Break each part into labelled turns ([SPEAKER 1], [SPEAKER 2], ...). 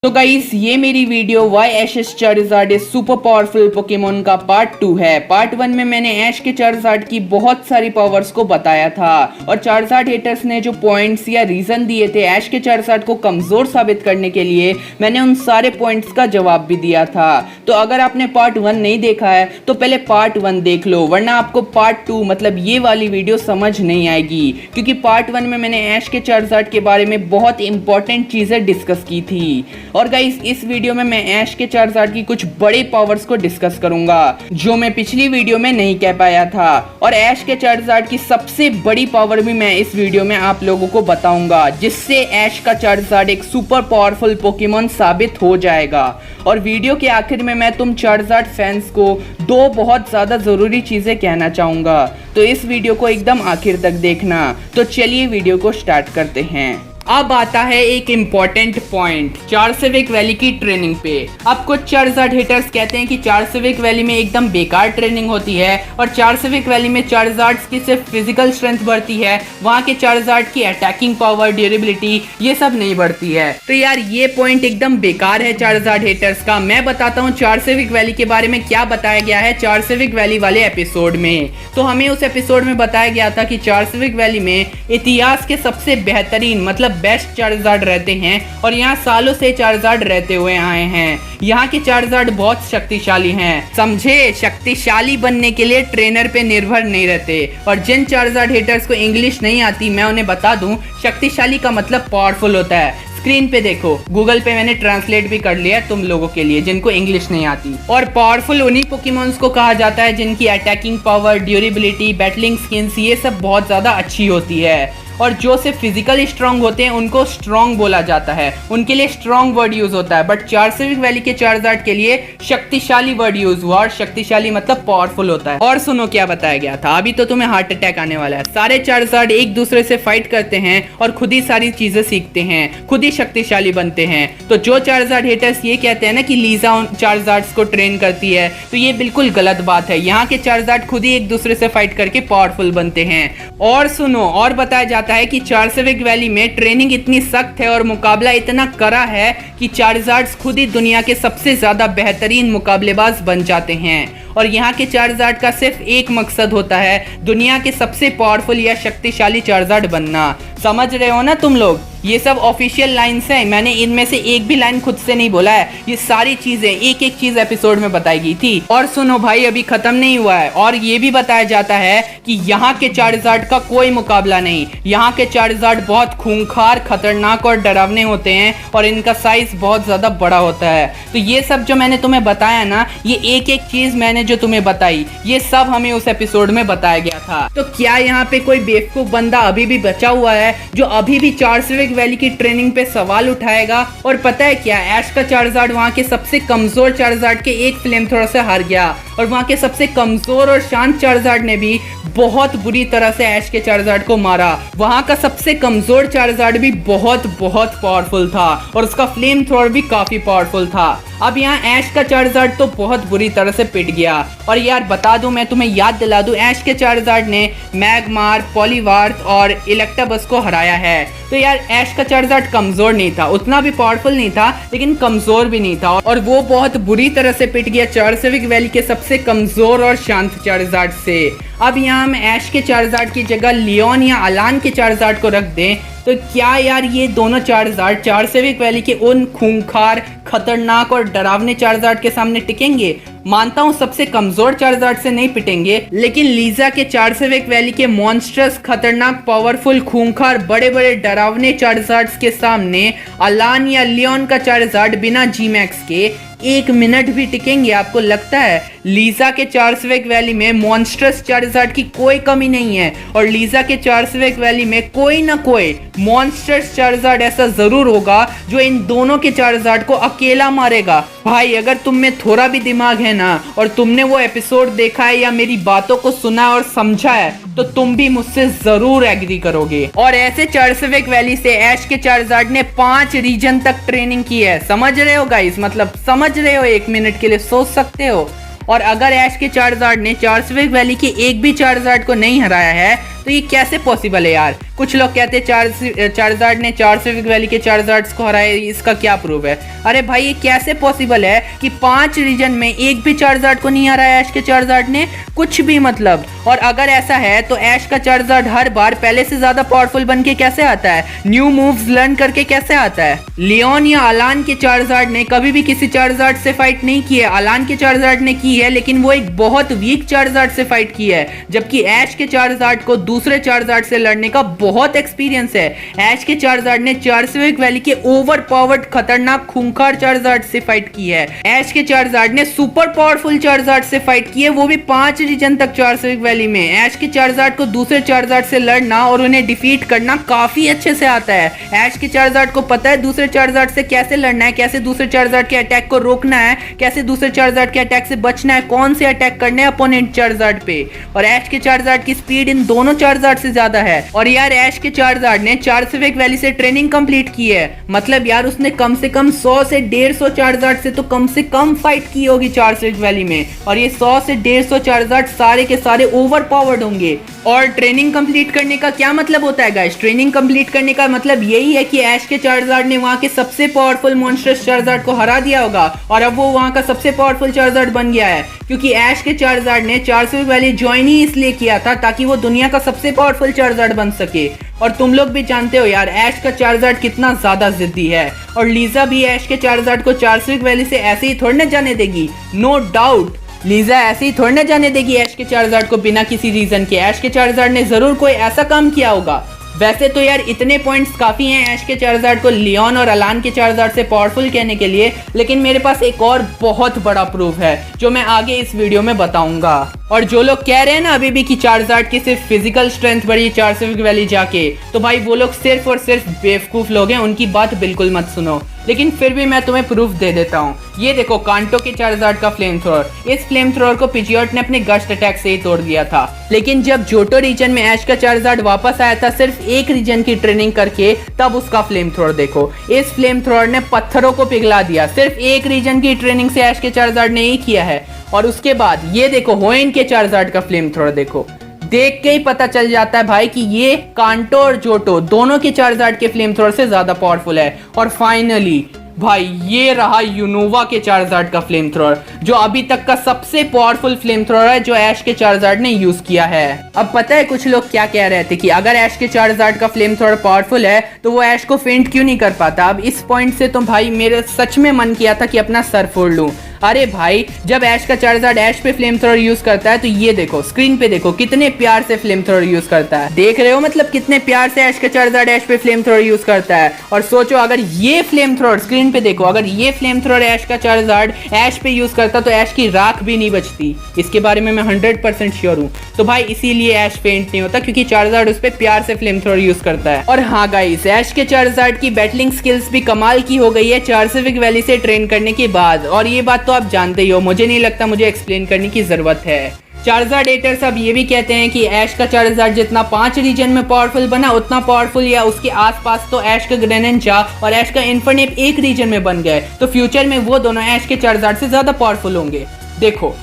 [SPEAKER 1] तो गाइस ये मेरी video why Ash's Charizard is super powerful Pokemon का पार्ट 2 है। पार्ट 1 में मैंने ऐश के चार्जार्ड की बहुत सारी पावर्स को बताया था और चार्जार्ड हेटर्स ने जो पॉइंट्स या रीजन दिए थे ऐश के चार्जार्ड को कमजोर साबित करने के लिए, मैंने उन सारे पॉइंट्स का जवाब भी दिया था। तो अगर आपने पार्ट 1 नहीं देखा है तो पहले पार्ट 1 देख लो, वरना आपको पार्ट 2 मतलब ये वाली वीडियो समझ नहीं आएगी, क्योंकि पार्ट 1 में मैंने ऐश के चार्जार्ड के बारे में बहुत इंपॉर्टेंट चीजें डिस्कस की थी। और गाइस इस वीडियो में मैं ऐश के चार्जार्ड की कुछ बड़े पावर्स को डिस्कस करूंगा जो मैं पिछली वीडियो में नहीं कह पाया था, और ऐश के चार्जार्ड की सबसे बड़ी पावर भी मैं इस वीडियो में आप लोगों को बताऊंगा, जिससे ऐश का चार्जार्ड एक सुपर पावरफुल पोकेमोन साबित हो जाएगा। और वीडियो के आखिर में मैं तुम चार्जार्ड फैंस को दो बहुत ज्यादा जरूरी चीजें कहना चाहूंगा, तो इस वीडियो को एकदम आखिर तक देखना। तो चलिए वीडियो को स्टार्ट करते हैं। अब आता है एक इम्पॉर्टेंट पॉइंट, चार्सिविक वैली की ट्रेनिंग पे। अब कुछ चार्जार्ड हिटर्स कहते हैं कि चार्सिविक वैली में एकदम बेकार ट्रेनिंग होती है और चार्सिविक वैली में चार्जार्ड्स की सिर्फ फिजिकल स्ट्रेंथ बढ़ती है, वहाँ के चार्जार्ड की अटैकिंग पावर, ड्यूरेबिलिटी ये सब नहीं बढ़ती है। तो यार ये पॉइंट एकदम बेकार है चार्जार्ड हिटर्स का। मैं बताता हूँ चार्सिविक वैली के बारे में क्या बताया गया है चार्सिविक वैली वाले एपिसोड में। तो हमें उस एपिसोड में बताया गया था कि चार्सिविक वैली में इतिहास के सबसे बेहतरीन मतलब बेस्ट चार्जार्ड रहते हैं और यहाँ सालों से चार्जार्ड रहते हुए आए हैं। यहाँ के चार्जार्ड बहुत शक्तिशाली हैं, समझे। शक्तिशाली बनने के लिए ट्रेनर पे निर्भर नहीं रहते। और जिन चार्जार्ड हिटर्स को इंग्लिश नहीं आती, मैं उन्हें बता दूं, शक्तिशाली का मतलब पावरफुल होता है। स्क्रीन पे देखो, गूगल पे मैंने ट्रांसलेट भी कर लिया तुम लोगों के लिए जिनको इंग्लिश नहीं आती। और पावरफुल उन्हीं पोकेमॉन्स को कहा जाता है जिनकी attacking power, durability, battling skins ये सब बहुत ज्यादा अच्छी होती है। और जो सिर्फ फिजिकली स्ट्रांग होते हैं उनको स्ट्रांग बोला जाता है, उनके लिए स्ट्रांग वर्ड यूज होता है। बट चार्सिविक वैली के चार्जार्ड के लिए शक्तिशाली वर्ड यूज हुआ, और शक्तिशाली मतलब पावरफुल होता है। और सुनो क्या बताया गया था, अभी तो तुम्हें हार्ट अटैक आने वाला है। सारे चार्जार्ड एक दूसरे से फाइट करते हैं और खुद ही सारी चीजें सीखते हैं, खुद ही शक्तिशाली बनते हैं। तो जो चार्जार्ड हेटर्स ये कहते हैं ना कि लीजा उन चार्जार्ड्स को ट्रेन करती है, तो ये बिल्कुल गलत बात है। यहाँ के चार्जार्ड खुद ही एक दूसरे से फाइट करके पावरफुल बनते हैं। और सुनो, और बताया जाता है कि चार्सिविक वैली में ट्रेनिंग इतनी सख्त है और मुकाबला इतना कड़ा है कि चार्जार्ड्स खुद ही दुनिया के सबसे ज्यादा बेहतरीन मुकाबलेबाज बन जाते हैं। और यहाँ के चार्जार्ड का सिर्फ एक मकसद होता है, दुनिया के सबसे पावरफुल या शक्तिशाली चार्जार्ड बनना। समझ रहे हो ना तुम लोग? ये सब ऑफिशियल लाइन्स हैं, मैंने इनमें से एक भी लाइन खुद से नहीं बोला है। ये सारी चीजें एक एक चीज एपिसोड में बताई गई थी। और सुनो भाई, अभी खत्म नहीं हुआ है, और ये भी बताया जाता है कि यहाँ के चार्जार्ड का कोई मुकाबला नहीं। यहाँ के चार्जार्ड बहुत खूंखार, खतरनाक और डरावने होते हैं और इनका साइज बहुत ज्यादा बड़ा होता है। तो ये सब जो मैंने तुम्हें बताया ना, ये एक एक चीज मैंने जो तुम्हें बताई, ये सब हमें उस एपिसोड में बताया गया था। तो क्या यहाँ पे कोई बेवकूफ बंदा अभी भी बचा हुआ है जो अभी भी चार्सिविक वैली की ट्रेनिंग पे सवाल उठाएगा? और पता है क्या, ऐश का चार्जार्ड वहाँ के सबसे कमजोर चार्जार्ड के एक फ्लेम थ्रो से हार गया, और वहाँ के सबसे कमजोर और शांत चार्जार्ड ने भी बहुत बुरी तरह से ऐश के चार्जार्ड को मारा। वहाँ का सबसे कमजोर चार्जार्ड भी बहुत पावरफुल था और उसका फ्लेम थ्रोअर भी काफी पावरफुल था। अब यहाँ ऐश का चार्जार्ड तो बहुत बुरी तरह से पिट गया। और यार बता दूं, मैं तुम्हें याद दिला दूं, ऐश के चार्जार्ड ने मैगमार, पॉलीवार्थ और इलेक्टाबस को हराया है। तो यार ऐश का चार्जार्ड कमजोर नहीं था, उतना भी पावरफुल नहीं था, लेकिन कमजोर भी नहीं था, और वो बहुत बुरी तरह से पिट गया चार्सिविक वैली के सबसे कमजोर और शांत चार्जार्ड से। अब यहाँ हम ऐश के चार्जार्ड की जगह लियोन या अलान के चार्जार्ड को रख दें, तो क्या यार ये दोनों चार्जार्ड चार्सिविक वैली के उन खूंखार, खतरनाक और डरावने चार्जार्ड के सामने टिकेंगे? मानता हूँ सबसे कमजोर चार्जार्ड से नहीं पिटेंगे, लेकिन लीजा के चार्सिविक वैली के मॉन्स्टर्स, खतरनाक, पावरफुल, खूंखार, बड़े बड़े डरावने चार्जार्ड्स के सामने अलान या लियोन का चार्जार्ड बिना जी मैक्स के 1 मिनट भी टिकेंगे? आपको लगता है? लीजा के चार्सिविक वैली में मॉन्स्टर्स चार्जार्ड की कोई कमी नहीं है, और लीजा के चार्सिविक वैली में कोई ना कोई मॉन्स्टर्स चार्जार्ड ऐसा जरूर होगा जो इन दोनों के चार्जार्ड को अकेला मारेगा। भाई अगर तुम में थोड़ा भी दिमाग है ना, और तुमने वो एपिसोड देखा है या मेरी बातों को सुना है और समझा है, तो तुम भी मुझसे जरूर एग्री करोगे। और ऐसे चार्सिविक वैली से ऐश के चार्जार्ड ने 5 रीजन तक ट्रेनिंग की है। समझ रहे हो गाइस? मतलब समझ रहे हो? 1 मिनट के लिए सोच सकते हो। और अगर ऐश के चार्जार्ड ने चार्सिविक वैली के एक भी चार्जार्ड को नहीं हराया है, तो ये कैसे पॉसिबल है यार? कुछ लोग कहते हैं चार्जार्ड ने चार्सिफिक वैली के चार्जार्ड्स को हराया, इसका क्या प्रूफ है? अरे भाई ये कैसे पॉसिबल है कि 5 रीजन में एक भी चार्जार्ड को नहीं हराया ऐश के चार्जार्ड ने? कुछ भी मतलब। और अगर ऐसा है तो ऐश का चार्जार्ड हर बार पहले से ज्यादा पावरफुल बन के कैसे आता है? न्यू मूव्स लर्न करके कैसे आता है? लियोन या अलान के चार्जार्ड ने कभी भी किसी चार्जार्ड से फाइट नहीं की है। अलान के चार्जार्ड ने की है, लेकिन वो एक बहुत वीक चार्जार्ड से फाइट की है, जबकि ऐश के चार्जार्ड को दूसरे चार्जार्ड से लड़ने का बहुत एक्सपीरियंस है। ऐश के चार्जार्ड ने चार्सिफिक वैली के ओवर पावर्ड खतरनाक खूंखार चार्जार्ड से फाइट की है। ऐश के चार्जार्ड ने सुपर पावरफुल चार्जार्ड से फाइट की है, वो भी 5 रीजन तक चार्सिफिक वैली में। ऐश के चार्जार्ड को दूसरे चार्जार्ड से लड़ना और उन्हें डिफीट करना काफी अच्छे से आता है। ऐश के चार्जार्ड को पता है दूसरे चार्जार्ड से कैसे लड़ना है, कैसे दूसरे चार्जार्ड के अटैक को रोकना है, कैसे दूसरे चार्जार्ड के अटैक से बचना है, कौन से अटैक करने हैं अपोनेंट चार्जार्ड पे। और ऐश के चार्जार्ड की स्पीड इन दोनों चार्जार्ड से ज्यादा है। और यार ऐश के चार्जार्ड ने चार्सिफिक वैली से ट्रेनिंग कंप्लीट की है, मतलब यार उसने कम से कम 100 से 150 चार्जार्ड से तो कम से कम फाइट की होगी चार्सिफिक वैली में। और ये 100 से 150 चार्जार्ड सारे के सारे ओवर पावर्ड होंगे। और ट्रेनिंग कंप्लीट करने का क्या मतलब होता है गाइस? ट्रेनिंग कंप्लीट करने का मतलब यही है कि ऐश के चार्जार्ड ने वहां के सबसे पावरफुल मॉन्स्टर्स चार्जार्ड को हरा दिया होगा और अब वो वहां का सबसे पावरफुल चार्जार्ड बन गया है, क्योंकि ऐश के चार्जार्ड ने चार्सिफिक वैली ज्वाइन ही इसलिए किया था ताकि वो दुनिया का सबसे पावरफुल चार्जार्ड बन सके। और तुम लोग भी जानते हो यार ऐश का चार्जार्ड कितना ज्यादा जिद्दी है, और लीजा भी ऐश के चार्जार्ड को चार्सिफिक वैली से ऐसे ही थोड़ी न जाने देगी। नो डाउट लीजा ऐसे ही थोड़ी न जाने देगी ऐश के चार्जार्ड को बिना किसी रीजन के। ऐश के चार्जार्ड ने जरूर कोई ऐसा काम किया होगा। वैसे तो यार इतने पॉइंट्स काफी हैं ऐश के चार्जार्ड को लियोन और अलान के चार्जार्ड से पावरफुल कहने के लिए, लेकिन मेरे पास एक और बहुत बड़ा प्रूफ है जो मैं आगे इस वीडियो में बताऊंगा। और जो लोग कह रहे हैं ना अभी भी कि चार्जार्ड की सिर्फ फिजिकल स्ट्रेंथ बढ़ी चार्सिफिक वैली जाके, तो भाई वो लोग सिर्फ और सिर्फ बेवकूफ लोग हैं, उनकी बात बिल्कुल मत सुनो। लेकिन फिर भी मैं तुम्हें प्रूफ दे देता हूँ। ये देखो कांटो के चार्जार्ड का फ्लेम थ्रोअर। इस फ्लेम थ्रोअर को पिजियोट ने अपने गस्ट अटैक से ही तोड़ दिया था, लेकिन जब जोटो रीजन में ऐश का चार्जार्ड वापस आया था सिर्फ एक रीजन की ट्रेनिंग करके, तब उसका फ्लेम थ्रोअर देखो। इस फ्लेम थ्रोअर ने पत्थरों को पिघला दिया। सिर्फ एक रीजन की ट्रेनिंग से ऐश के चार्जार्ड ने ही किया है। और उसके बाद ये देखो होइन के चार्जार्ड का फ्लेम थ्रोअर देखो, देख के ही पता चल जाता है भाई कि ये कांटो और जोटो दोनों के चार्जार्ड के फ्लेम थ्रोअर से ज्यादा पावरफुल है। और फाइनली भाई ये रहा यूनोवा के चार्जार्ड का फ्लेम थ्रोअर, जो अभी तक का सबसे पावरफुल फ्लेम थ्रोअर है जो ऐश के चार्जार्ड ने यूज किया है। अब पता है कुछ लोग क्या कह रहे थे कि अगर ऐश के चार्जार्ड का फ्लेम थ्रोअर पावरफुल है तो वो ऐश को फेंट क्यों नहीं कर पाता। अब इस पॉइंट से तो भाई मेरे सच में मन किया था कि अपना सर फोड़ लूं। अरे भाई जब ऐश का चार्जार्ड ऐश पे फ्लेम थ्रोअर यूज करता है तो ये देखो स्क्रीन पे देखो कितने प्यार से फ्लेम थ्रोअर यूज करता है। देख रहे हो मतलब कितने प्यार से ऐश का चार्जार्ड ऐश पे फ्लेम थ्रोअर यूज करता है। और सोचो अगर ये फ्लेम थ्रोअर स्क्रीन पे देखो, अगर ये फ्लेम थ्रोअर ऐश का चार्जार्ड ऐश पे यूज करता तो ऐश की राख भी नहीं बचती। इसके बारे में मैं 100% श्योर हूँ। तो भाई इसीलिए ऐश फेंट नहीं होता, क्योंकि चार्जार्ड उस पे प्यार से फ्लेम थ्रोअर यूज करता है। और हाँ गाइस ऐश के चार्जार्ड की बैटलिंग स्किल्स भी कमाल की हो गई है चार्सिफिक वैली से ट्रेन करने के बाद। और ये बात तो आप जानते ही हो, मुझे नहीं लगता मुझे एक्सप्लेन करने की जरूरत है। चार्जार्ड हेटर्स अब ये भी कहते हैं कि ऐश का चार्जार्ड जितना 5 रीजन में पावरफुल बना उतना पावरफुल या उसके आसपास तो ऐश का ग्रेनेंजा और ऐश का इन्फर्नेप एक रीजन में बन गए, तो फ्यूचर में वो दोनों ऐश के चार्जार्ड से ज्यादा पावरफुल होंगे। देखो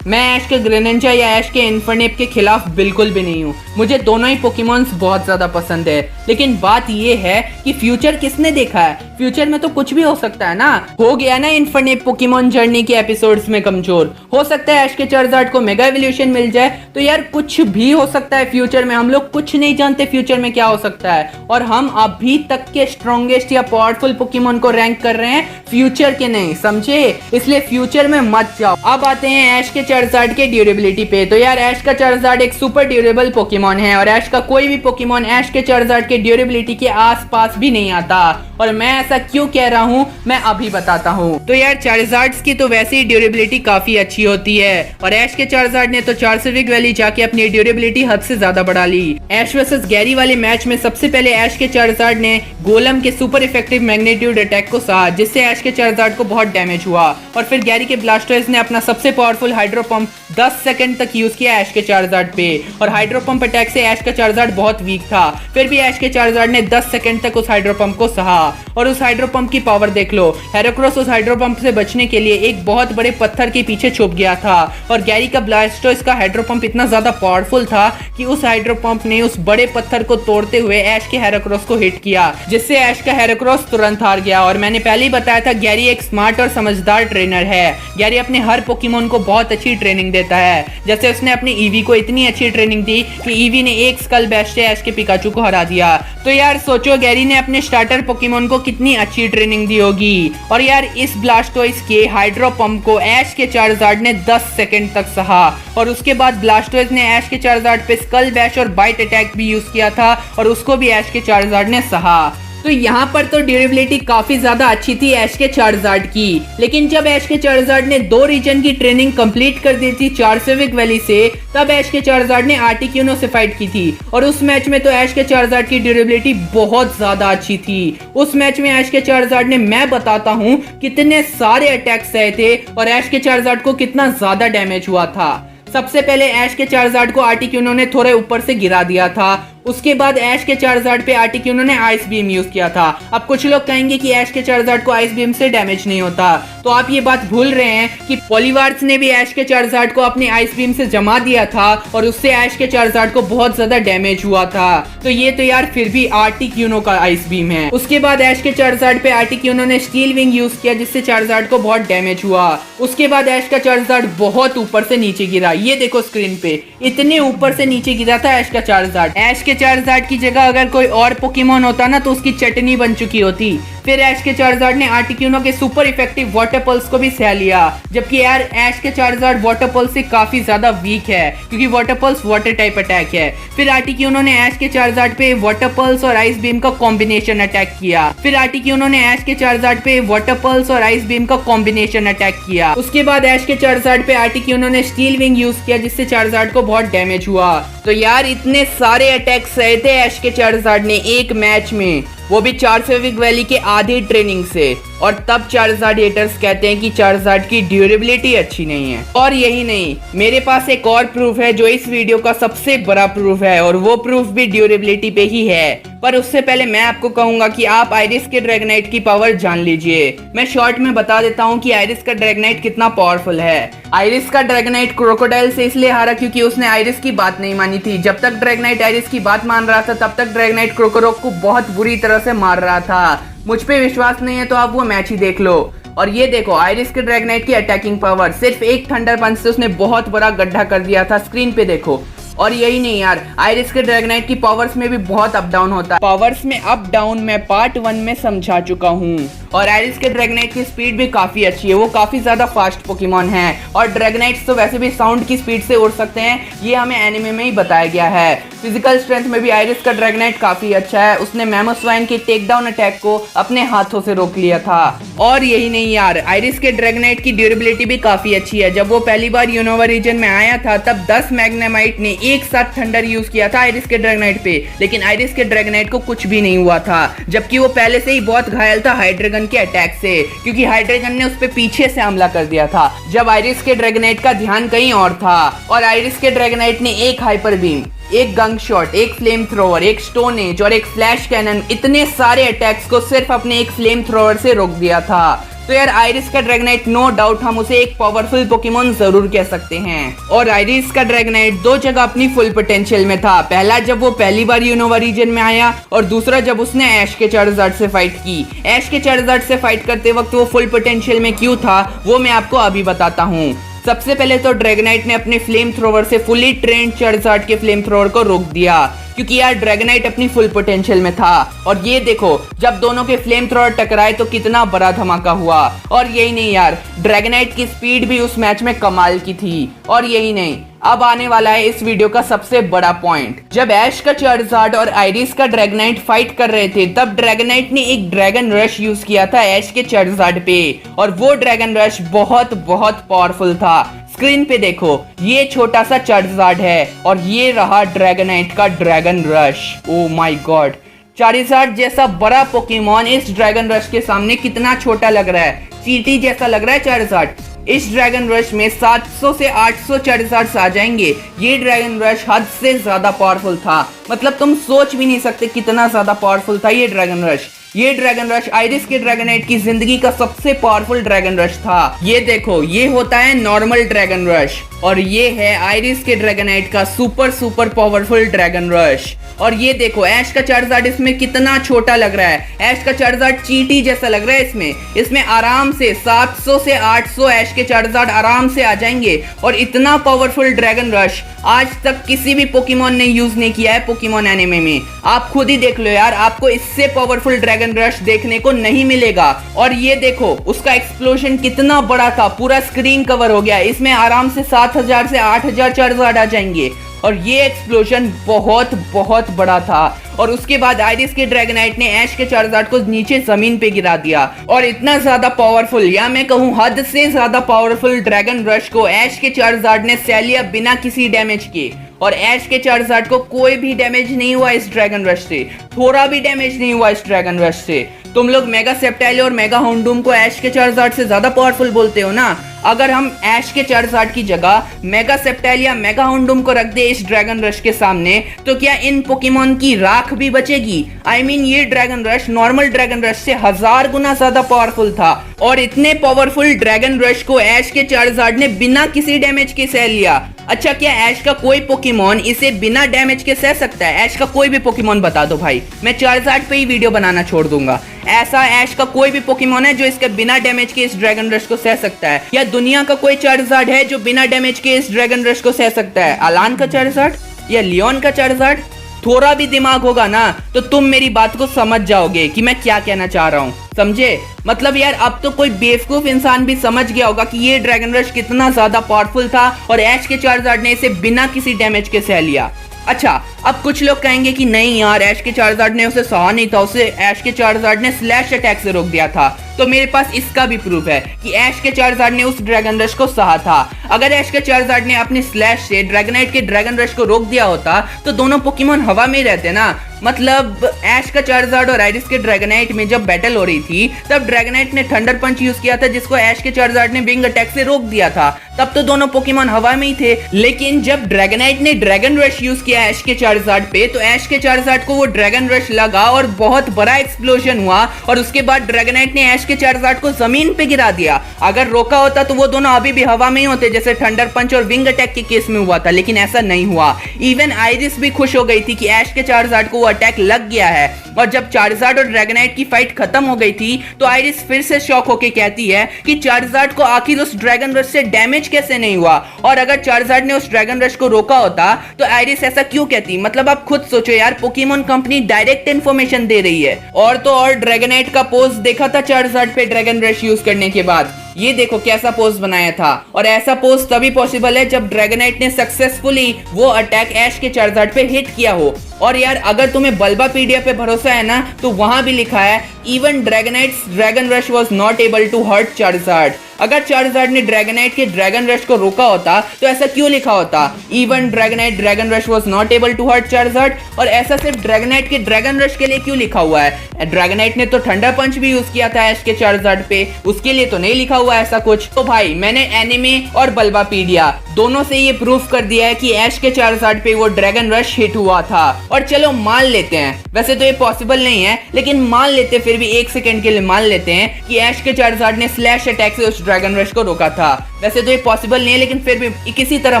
[SPEAKER 1] मैं ऐश के ग्रेनेंजा या ऐश के इन्फर्नेप के खिलाफ बिल्कुल भी नहीं हूँ, मुझे दोनों ही पोकेमॉन्स बहुत ज्यादा पसंद है। लेकिन बात ये है कि फ्यूचर किसने देखा है, फ्यूचर में तो कुछ भी हो सकता है ना। हो गया ना इन्फर्नेप पोकेमॉन जर्नी के एपिसोड्स में कमजोर, हो सकता है ऐश के चार्जार्ड को मेगा एवोल्यूशन मिल जाए, तो यार कुछ भी हो सकता है फ्यूचर में। हम लोग कुछ नहीं जानते फ्यूचर में क्या हो सकता है, और हम अभी तक के स्ट्रॉन्गेस्ट या पावरफुल पोकेमॉन को रैंक कर रहे हैं फ्यूचर के नहीं, समझे? इसलिए फ्यूचर में मत जाओ। अब आते हैं ऐश के चार्जार्ड के ड्यूरेबिलिटी पे। तो यार ऐश का चार्जार्ड एक सुपर ड्यूरेबल पोकेमॉन है, और ऐश का कोई भी पोकेमॉन ऐश के चार्जार्ड के ड्यूरेबिलिटी के आसपास भी नहीं आता। और मैं ऐसा क्यों कह रहा हूँ मैं अभी बताता हूँ। तो यार चार्जार्ड्स की तो वैसे ही ड्यूरेबिलिटी काफी अच्छी होती है, और ऐश के चार्जार्ड ने तो चार्सिफिक वैली जाके अपनी ड्यूरेबिलिटी हद से ज्यादा बढ़ा ली। ऐश वर्सेस गैरी वाले मैच में सबसे पहले ऐश के चार्जार्ड ने गोलम के सुपर इफेक्टिव मैग्नीट्यूड अटैक को सहा, जिससे ऐश के चार्जार्ड को बहुत डैमेज हुआ। और फिर गैरी के ब्लास्टर्स ने अपना सबसे पावरफुल हाइड्रो पंप 10 सेकंड तक यूज किया ऐश के चार्जार्ड पे, और हाइड्रो पंप अटैक से ऐश का चार्जार्ड बहुत वीक था, फिर भी ऐश के चार्जार्ड ने 10 सेकंड तक उस हाइड्रो पंप को सहा। और उस हाइड्रो पंप की पावर देख लो। हेराक्रोस उस हाइड्रो पंप से बचने के लिए एक बहुत बड़े पत्थर के पीछे छुप गया था और गैरी का ब्लास्टोइस का हाइड्रो पंप इतना ज्यादा पावरफुल था कि उस हाइड्रो पंप ने उस बड़े पत्थर को तोड़ते हुए ऐश के हेराक्रोस को हिट किया, जिससे ऐश का हेराक्रोस तुरंत हार गया। और मैंने पहले ही बताया था गैरी एक स्मार्ट और समझदार ट्रेनर है। गैरी अपने हर पोकेमोन को बहुत अच्छी ट्रेनिंग देता है। जैसे उसने अपनी ईवी को इतनी अच्छी ट्रेनिंग दी कि ईवी ने एक स्कल बैश से ऐश के पिकाचू को हरा दिया। तो यार सोचो गैरी ने अपने स्टार्टर पोकेमोन को कितनी अच्छी ट्रेनिंग दी होगी। और यार इस ब्लास्टोइस के हाइड्रो पंप को ऐश के चार्जार्ड ने 10 सेकंड तक सहा और उसके बाद ब्लास्टोइस ने ऐश के चार्जार्ड पे स्कल बैश और बाइट अटैक भी यूज किया था और उसको भी ऐश के चार्जार्ड ने सहा। तो यहाँ पर तो ड्यूरेबिलिटी काफी ज्यादा अच्छी थी ऐश के चार्जार्ड की, लेकिन जब ऐश के चार्जार्ड ने 2 रीजन की ट्रेनिंग कंप्लीट कर दी थी चार्सेविक वैली से, तब ऐश के चार्जार्ड ने आर्टिक्यूनो से फाइट की थी और उस मैच में तो ऐश के चार्जार्ड की ड्यूरेबिलिटी बहुत ज्यादा अच्छी थी। उस मैच में ऐश के चार्जार्ड ने, मैं बताता हूँ, कितने सारे अटैक्स सहे थे और ऐश के चार्जार्ड को कितना ज्यादा डैमेज हुआ था। सबसे पहले ऐश के चार्जार्ड को आर्टिक्यूनो ने थोड़े ऊपर से गिरा दिया था। उसके बाद ऐश के चार्जार्ड पे आर्टिक्यूनो ने आइस बीम यूज किया था। अब कुछ लोग कहेंगे कि ऐश के चार्जार्ड को आइस बीम से डैमेज नहीं होता, तो आप ये बात भूल रहे हैं कि पॉलीवार्ड्स ने भी ऐश के चार्जार्ड को अपनी आइस बीम से जमा दिया था और उससे ऐश के चार्जार्ड को बहुत ज्यादा डैमेज हुआ था। तो ये तो यार फिर भी आर्टिक्यूनो का आइस बीम है। उसके बाद ऐश के चार्जार्ड पे आर्टिक्यूनो ने स्टील विंग यूज किया, जिससे चार्जार्ड को बहुत डैमेज हुआ। उसके बाद ऐश का चार्जार्ड बहुत ऊपर से नीचे गिरा। ये देखो स्क्रीन पे, इतने ऊपर से नीचे गिरा था ऐश का चार्जार्ड। ऐश के चार्जार्ड की जगह अगर कोई और पोकेमोन होता ना तो उसकी चटनी बन चुकी होती। फिर ऐश के चार्जार्ड ने आर्टिक्यूनो के सुपर इफेक्टिव वाटर पल्स को भी सह लिया, जबकि यार ऐश के चार्जार्ड वाटर पल्स से काफी ज्यादा वीक है क्योंकि water pulse water type attack है। फिर आर्टिक्यूनो ने ऐश के चार्जार्ड पे वाटर पल्स और आइस बीम का कॉम्बिनेशन अटैक किया। फिर आर्टिक्यूनो ने ऐश के चार्जार्ड पे वाटर पल्स और आइस बीम का कॉम्बिनेशन अटैक किया। उसके बाद ऐश के चार्जार्ड पे आर्टिक्यूनो ने स्टील विंग यूज किया, जिससे चार्जार्ड को बहुत डैमेज हुआ। तो यार इतने सारे अटैक सहे थे ऐश के चार्जार्ड ने एक मैच में, वो भी चार्सेविक वैली के आधी ट्रेनिंग से। और तब चार्जार्ड हेटर्स कहते हैं कि चार्जार्ड की ड्यूरेबिलिटी अच्छी नहीं है। और यही नहीं, मेरे पास एक और प्रूफ है जो इस वीडियो का सबसे बड़ा प्रूफ है और वो प्रूफ भी ड्यूरेबिलिटी पे ही है। पर उससे पहले मैं आपको कहूंगा कि आप आइरिस के ड्रैगनाइट की पावर जान लीजिए। मैं शॉर्ट में बता देता हूँ कि आइरिस का ड्रैगनाइट कितना पावरफुल है। आइरिस का ड्रैगनाइट क्रोकोडाइल से इसलिए हारा क्योंकि उसने आइरिस की बात नहीं मानी थी। जब तक ड्रैगनाइट आइरिस की बात मान रहा था तब तक ड्रैगनाइट क्रोकोरोक को बहुत बुरी तरह से मार रहा था। मुझ पे विश्वास नहीं है तो आप वो मैच ही देख लो। और ये देखो आइरिस के ड्रैगनाइट की अटैकिंग पावर, सिर्फ एक थंडर पंच से उसने बहुत बड़ा गड्ढा कर दिया था। स्क्रीन पे देखो। और यही नहीं यार, आइरिस के ड्रैगनाइट की पावर्स में भी बहुत अप डाउन होता है। पावर्स में अप डाउन मैं पार्ट 1 में समझा चुका हूँ। और आइरिस के ड्रैगनाइट की स्पीड भी काफी अच्छी है, वो काफी ज्यादा फास्ट पोकेमॉन है। और ड्रैगनाइट्स तो वैसे भी साउंड की स्पीड से उड़ सकते हैं, ये हमें एनिमे में ही बताया गया है। फिजिकल स्ट्रेंथ में भी आइरिस का ड्रैगनाइट काफी अच्छा है। उसने मैमोस्वाइन के टेक डाउन अटैक को अपने हाथों से रोक लिया था। और यही नहीं यार, आइरिस के ड्रैगनाइट की ड्यूरेबिलिटी भी काफी अच्छी है। जब वो पहली बार यूनोवा रीजन में आया था तब 10 मैग्नेमाइट ने एक साथ थंडर यूज किया था आइरिस के ड्रैगनाइट पे, लेकिन आइरिस के ड्रैगनाइट को कुछ भी नहीं हुआ था। जबकि वो पहले से ही बहुत घायल था हाइड्रेगन के अटैक से, क्योंकि हाइड्रेगन ने उस पे पीछे से हमला कर दिया था जब आइरिस के ड्रैगनाइट का ध्यान कहीं और था। और आइरिस के ड्रैगनाइट ने एक हाइपर बीम, एक गंग शॉट, एक फ्लेम थ्रोवर, एक स्टोन एज और एक फ्लैश कैनन, इतने सारे अटैक्स को सिर्फ अपने एक फ्लेम थ्रोवर से रोक दिया था। तो यार आइरिस का ड्रैगनाइट नो डाउट हम उसे एक पावरफुल पोकेमॉन जरूर कह सकते हैं। और आइरिस का ड्रैगनाइट 2 जगह अपनी फुल पोटेंशियल में था। पहला जब वो पहली बार यूनोवा रीजन में आया और दूसरा जब उसने ऐश के चार्जार्ड से फाइट की। ऐश के चार्जार्ड से फाइट करते वक्त वो फुल पोटेंशियल में क्यों था वो मैं आपको अभी बताता हूँ। सबसे पहले तो ड्रैगनाइट ने अपने फ्लेम थ्रोवर से फुली ट्रेंड चार्जार्ड के फ्लेम थ्रोवर को रोक दिया, क्योंकि यार ड्रैगनाइट अपनी फुल पोटेंशियल में था। और ये देखो जब दोनों के फ्लेम थ्रोवर टकराए तो कितना बड़ा धमाका हुआ। और यही नहीं यार, ड्रैगनाइट की स्पीड भी उस मैच में कमाल की थी। और यही नहीं, अब आने वाला है इस वीडियो का सबसे बड़ा पॉइंट। जब ऐश का चार्जार्ड और आइरिस का ड्रैगनाइट फाइट कर रहे थे तब ड्रैगनाइट ने एक ड्रैगन रश यूज किया था ऐश के चार्जार्ड पे, और वो ड्रैगन रश बहुत पावरफुल था। स्क्रीन पे देखो, ये छोटा सा चार्जार्ड है और ये रहा ड्रैगनाइट का dragon rush. Oh my God, Charizard जैसा बड़ा पोकेमॉन इस ड्रैगन रश के सामने कितना छोटा लग रहा है। चींटी जैसा लग रहा है चार्जार्ड। इस ड्रैगन रश में 700 से 800 चार्जार्ड्स आ जाएंगे। ये ड्रैगन रश हद से ज्यादा पावरफुल था, मतलब तुम सोच भी नहीं सकते कितना ज्यादा पावरफुल था ये ड्रैगन रश। ये ड्रैगन रश आइरिस के ड्रैगनाइट की जिंदगी का सबसे पावरफुल ड्रैगन रश था। ये देखो, ये होता है नॉर्मल ड्रैगन रश और ये है आइरिस के ड्रैगनाइट का सुपर पावरफुल ड्रैगन रश। और ये देखो ऐश का चार्जार्ड इसमें कितना छोटा लग रहा है। ऐश का चार्जार्ड चींटी जैसा लग रहा है। इसमें आराम से 700 से 800 ऐश के चार्जार्ड आराम से आ जाएंगे। और इतना पावरफुल ड्रैगन रश आज तक किसी भी पोकेमॉन ने यूज नहीं किया है पोकेमॉन एनिमे में। आप खुद ही देख लो यार, आपको इससे पावरफुल ड्रैगन रश देखने को नहीं मिलेगा। और ये देखो उसका एक्सप्लोजन कितना बड़ा था, पूरा स्क्रीन कवर हो गया। इसमें आराम से 7000 से 8000 चार्जार्ड आ जाएंगे। और ये एक्सप्लोजन बहुत बड़ा था। और उसके बाद आइरिस के ड्रैगनाइट ने ऐश के चार्जार्ड को नीचे जमीन पे गिरा दिया। और इतना ज्यादा पावरफुल, या मैं कहूँ हद से ज्यादा पावरफुल ड्रैगन रश को ऐश के चार्जार्ड ने सह लिया बिना किसी डैमेज के। और ऐश के चार्जार्ड को कोई भी डैमेज नहीं हुआ इस ड्रैगन रश से, थोड़ा भी डैमेज नहीं हुआ इस ड्रैगन रश से। तुम लोग मेगा सेप्टाइल और मेगा होंडूम को ऐश के चार्जार्ड से ज्यादा पावरफुल बोलते हो ना। अगर हम ऐश के चार्जार्ड की जगह मेगा सेप्टाइल या मेगा होंडूम को रख दे इस ड्रैगन रश के सामने, तो क्या इन पोकेमॉन की राख भी बचेगी? I mean, ये dragon rush normal dragon rush से 1000 गुना ज्यादा पावरफुल था। और इतने पावरफुल ड्रैगन रश को ऐश के चार्जार्ड ने बिना किसी डैमेज के सह लिया। अच्छा, क्या ऐश का कोई पोकेमॉन इसे बिना डैमेज के सह सकता है? ऐश का कोई भी पोकेमॉन बता दो भाई, मैं चार्जार्ड पे ही वीडियो बनाना छोड़ दूंगा। ऐसा ऐश का कोई भी पोकेमॉन है जो इसके बिना डैमेज के इस ड्रैगन रश को सह सकता है? या दुनिया का कोई चार्जार्ड है जो बिना डैमेज के इस ड्रैगन रश को सह सकता है? अलान का चार्जार्ड या लियोन का चार्जार्ड? थोड़ा भी दिमाग होगा ना तो तुम मेरी बात को समझ जाओगे कि मैं क्या कहना चाह रहा हूँ, समझे? मतलब यार अब तो कोई बेवकूफ इंसान भी समझ गया होगा कि ये ड्रैगन रश कितना ज्यादा पावरफुल था और ऐश के चार्जार्ड ने इसे बिना किसी डैमेज के सह लिया। अच्छा, अब कुछ लोग कहेंगे कि नहीं यार, ऐश के चार्जार्ड ने उसे सहा नहीं था, उसे ऐश के चार्जार्ड ने स्लैश अटैक से रोक दिया था। तो मेरे पास इसका भी प्रूफ है कि ऐश के चार्जार्ड ने उस ड्रैगन रश को सहा था। अगर ऐश के चार्जार्ड ने अपनी स्लैश से ड्रैगनाइट के ड्रैगन रश को रोक दिया होता तो दोनों पोकेमॉन हवा में ही रहते ना। मतलब ऐश का चार्जार्ड और आइरिस के ड्रैगनाइट में जब बैटल हो रही थी तब ड्रैगनाइट ने थंडर पंच यूज किया था जिसको ऐश के चार्जार्ड ने विंग अटैक से रोक दिया था। तब तो दोनों पोकेमॉन हवा में ही थे। लेकिन जब ड्रैगनाइट ने ड्रैगन रश यूज किया ऐश के चार्जार्ड पे तो ऐश के चार्जार्ड को वो ड्रैगन रश लगा और बहुत बड़ा एक्सप्लोजन हुआ। और उसके बाद ड्रैगनाइट ने ऐश के चार्जार्ड को जमीन पे गिरा दिया। अगर रोका होता तो वो दोनों अभी भी हवा में ही होते जैसे थंडर पंच और विंग अटैक के केस में हुआ था। लेकिन ऐसा नहीं हुआ। इवन आइरिस भी खुश हो गई थी कि ऐश के चार्जार्ड को वो अटैक लग गया है। और जब चार्जार्ड और ड्रैगनाइट की फाइट खत्म हो गई थी तो आइरिस फिर से शॉक होके कहती है कि चार्जार्ड को आखिर उस ड्रैगन रश से डैमेज कैसे नहीं हुआ। और अगर चार्जार्ड ने उस ड्रैगन रश को रोका होता तो आइरिस ऐसा क्यों कहती? मतलब आप खुद सोचो यार, पोकेमॉन कंपनी डायरेक्ट इन्फॉर्मेशन दे रही है। और तो और ड्रैगनाइट का पोज देखा था चार्जार्ड पे ड्रैगन रश यूज करने के बाद? ये देखो कैसा पोज बनाया था। और ऐसा पोज तभी पॉसिबल है जब ड्रैगनाइट ने सक्सेसफुली वो अटैक ऐश के चार्जार्ड पे हिट किया हो। और यार अगर तुम्हें बल्बापीडिया पे भरोसा है ना तो वहां भी लिखा है even Dragonite's dragon rush was not able to hurt Charizard. अगर चार्जार्ड ने ड्रैगनाइट के ड्रैगन रश को रोका होता तो ऐसा क्यों लिखा होता? Even Dragonite dragon rush was not able to hurt Charizard. और ऐसा सिर्फ ड्रैगनाइट के ड्रैगन रश के लिए क्यों लिखा हुआ है? ड्रैगनाइट ने तो थंडर पंच भी यूज किया था ऐश के चार्जार्ड पे, उसके लिए तो नहीं लिखा हुआ ऐसा कुछ। तो भाई मैंने एनिमे और बल्बापीडिया दोनों से ये प्रूफ कर दिया है कि ऐश के चार्जार्ड पे वो ड्रैगन रश हिट हुआ था। और चलो मान लेते हैं, वैसे तो ये पॉसिबल नहीं है लेकिन मान लेते, फिर भी 1 सेकंड के लिए मान लेते हैं कि ऐश के चार्जार्ड ने स्लैश अटैक से उस ड्रैगन रश को रोका था। वैसे तो ये पॉसिबल नहीं है लेकिन फिर भी किसी तरह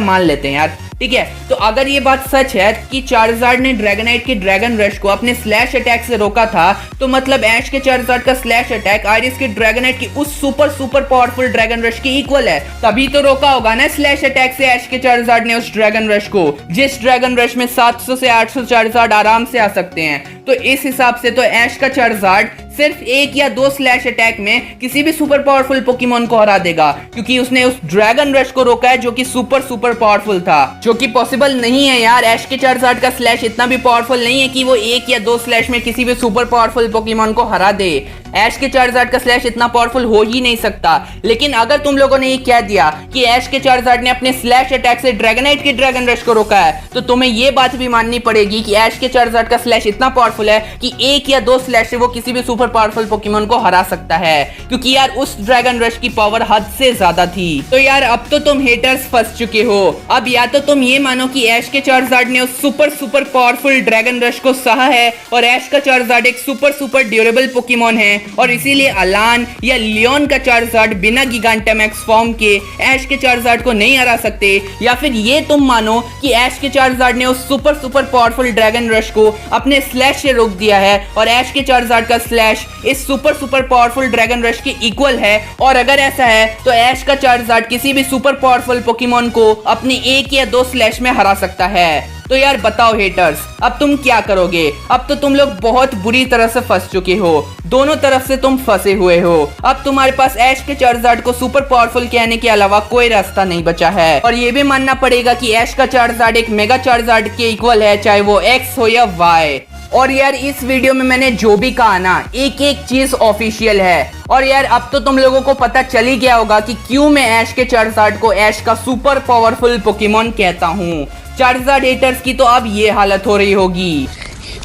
[SPEAKER 1] मान लेते हैं यार, ठीक है? तो अगर ये बात सच है कि चार्जार्ड ने ड्रैगनाइट के ड्रैगन रश को अपने स्लैश अटैक से रोका था तो मतलब ऐश के चार्जार्ड का स्लैश अटैक आइरिस के ड्रैगनाइट की उस सुपर पावरफुल ड्रैगन रश के इक्वल है। तभी तो रोका होगा ना स्लैश अटैक से ऐश के चार्जार्ड ने उस ड्रैगन रश को, जिस ड्रैगन रश में 700 से 800 चार्जार्ड आराम से आ सकते हैं। तो इस हिसाब से तो ऐश का चार्जार्ड सिर्फ 1 या 2 स्लैश अटैक में किसी भी सुपर पावरफुल पोकेमॉन को हरा देगा क्योंकि उसने उस ड्रैगन रश को रोका है जो कि सुपर पावरफुल था, जो कि पॉसिबल नहीं है यार। ऐश के चार्जार्ड का स्लैश इतना भी पावरफुल नहीं है कि वो 1 या 2 स्लैश में किसी भी सुपर पावरफुल पोकेमॉन को हरा दे। ऐश के चार्जार्ड का स्लैश इतना पावरफुल हो ही नहीं सकता। लेकिन अगर तुम लोगों ने ये कह दिया कि ऐश के चार्जार्ड ने अपने स्लैश अटैक से ड्रैगनाइट के ड्रैगन रश को रोका है तो तुम्हें ये बात भी माननी पड़ेगी कि ऐश के चार्जार्ड का स्लैश इतना पावरफुल है कि 1 या 2 स्लैश से वो किसी भी सुपर सुपर पावरफुल पोकेमोन को हरा सकता है, क्योंकि यार उस ड्रैगन रश की पावर हद से ज्यादा थी। तो यार अब तो तुम हेटर्स फंस चुके हो। अब या तो तुम ये मानो कि ऐश के चार्जार्ड ने उस सुपर पावरफुल ड्रैगन रश को सहा है और ऐश का चार्जार्ड एक सुपर ड्यूरेबल पोकेमोन है और इसीलिए अलान या लियोन का चार्जार्ड बिना गिगांटामैक्स फॉर्म के ऐश के चार्जार्ड को नहीं हरा सकते, या फिर ये तुम मानो कि ऐश के चार्जार्ड ने उस सुपर पावरफुल ड्रैगन रश को अपने स्लैश से रोक दिया है और ऐश के चार्जार्ड का स्लैश इस सुपर पावरफुल ड्रैगन रश के इक्वल है। और अगर ऐसा है तो ऐश का चार्जार्ड किसी भी सुपर पावरफुल पोकेमोन को अपने 1 या 2 स्लैश में हरा सकता है। तो यार बताओ हेटर्स, अब तुम क्या करोगे? अब तो तुम लोग बहुत बुरी तरह से फंस चुके हो, दोनों तरफ से तुम फंसे हुए हो। अब तुम्हारे पास ऐश के चार्जार्ड को सुपर पावरफुल कहने के अलावा कोई रास्ता नहीं बचा है और ये भी मानना पड़ेगा कि ऐश का चार्जार्ड एक मेगा चार्जार्ड के इक्वल है, चाहे वो एक्स हो या वाई। और यार इस वीडियो में मैंने जो भी कहा ना, एक एक चीज ऑफिशियल है। और यार अब तो तुम लोगों को पता चल ही गया होगा कि क्यों मैं ऐश के चार्जार्ड को ऐश का सुपर पावरफुल पोकेमोन कहता हूँ। चार्जार्ड हेटर्स की तो अब ये हालत हो रही होगी।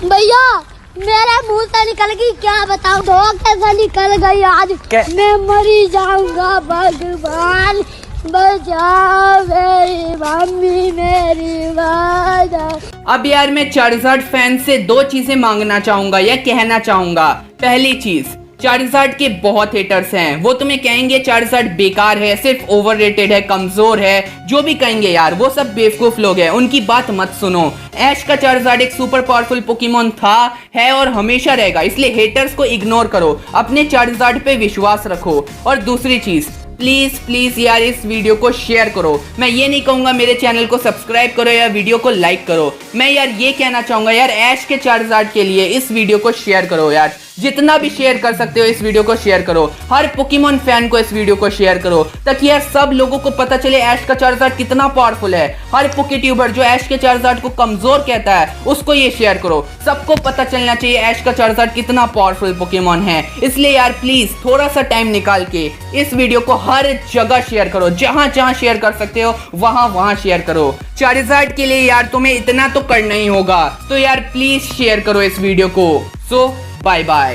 [SPEAKER 2] भैया मेरे मुंह से निकल गई, क्या बताऊं, धोखे से निकल गई आज। मैं मरी जाऊंगा, भगवान बचाओ मेरी मम्मी मेरी वादा।
[SPEAKER 1] अब यार मैं चार्जार्ड फैन से 2 चीजें मांगना चाहूंगा या कहना चाहूंगा। पहली चीज, चार्जार्ड के बहुत हेटर्स हैं, वो तुम्हें कहेंगे चार्जार्ड बेकार है, सिर्फ ओवररेटेड है, कमजोर है, जो भी कहेंगे यार वो सब बेवकूफ लोग हैं, उनकी बात मत सुनो। ऐश का चार्जार्ड एक सुपर पावरफुल पोकेमोन था, है और हमेशा रहेगा, इसलिए हेटर्स को इग्नोर करो, अपने चार्जार्ड पे विश्वास रखो। और दूसरी चीज, प्लीज यार इस वीडियो को शेयर करो। मैं ये नहीं कहूंगा मेरे चैनल को सब्सक्राइब करो या वीडियो को लाइक करो, मैं यार ये कहना चाहूंगा यार ऐश के चार्जार्ड के लिए इस वीडियो को शेयर करो यार, जितना भी शेयर कर सकते हो इस वीडियो को शेयर करो। हर पोकेमोन फैन को इस वीडियो को शेयर करो ताकि यार सब लोगों को पता चले ऐश का चार्जार्ड कितना पावरफुल है। हर पोकेट्यूबर जो ऐश के चार्जार्ड को कमजोर कहता है उसको ये शेयर करो, सबको पता चलना चाहिए ऐश का चार्जार्ड कितना पावरफुल पोकेमोन है। इसलिए यार प्लीज थोड़ा सा टाइम निकाल के इस वीडियो को हर जगह शेयर करो, जहां जहां शेयर कर सकते हो वहां शेयर करो। चार्जार्ड के लिए यार तुम्हें इतना तो करना ही होगा, तो यार प्लीज शेयर करो इस वीडियो को। सो बाय बाय।